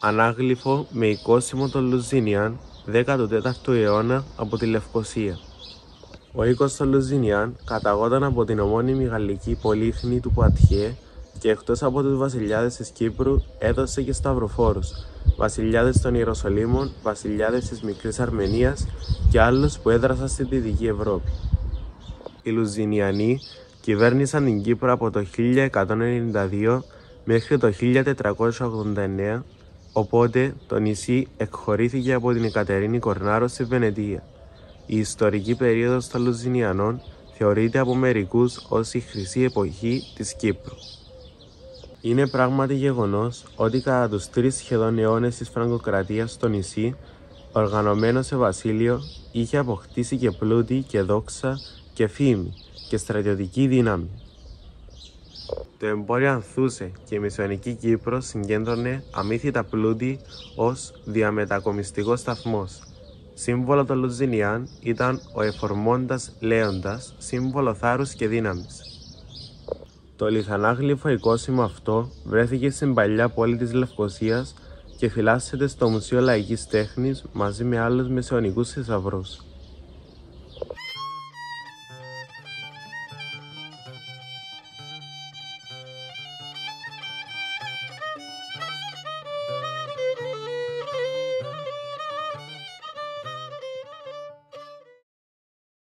ανάγλυφο με οικόσιμο των Λουζίνιαν 14ου αιώνα από τη Λευκοσία. Ο οίκος των Λουζίνιαν καταγόταν από την ομώνυμη γαλλική πολύχνη του Πουατιέ και εκτός από τους βασιλιάδες της Κύπρου έδωσε και σταυροφόρους, βασιλιάδες των Ιεροσολύμων, βασιλιάδες της Μικρής Αρμενίας και άλλους που έδρασαν στη Δυτική Ευρώπη. Οι Λουζινιανοί κυβέρνησαν την Κύπρο από το 1192 μέχρι το 1489, οπότε το νησί εκχωρήθηκε από την Εκατερίνη Κορνάρο στη Βενετία. Η ιστορική περίοδος των Λουζινιανών θεωρείται από μερικούς ως η χρυσή εποχή της Κύπρου. Είναι πράγματι γεγονός ότι κατά τους 3 σχεδόν αιώνες της Φραγκοκρατίας το νησί, οργανωμένο σε βασίλειο, είχε αποκτήσει και πλούτη και δόξα και φήμη και στρατιωτική δύναμη. Το εμπόριο ανθούσε και η Μεσαιωνική Κύπρος συγκέντρωνε αμύθιτα πλούτη ως διαμετακομιστικός σταθμός. Σύμβολο των Λουζινιάν ήταν ο εφορμώντας Λέοντας, σύμβολο θάρρους και δύναμης. Το λιθανάγλυφο οικόσιμο αυτό βρέθηκε στην παλιά πόλη της Λευκοσίας και φυλάσσεται στο Μουσείο Λαϊκής Τέχνης μαζί με άλλους μεσαιωνικούς θησαυρούς.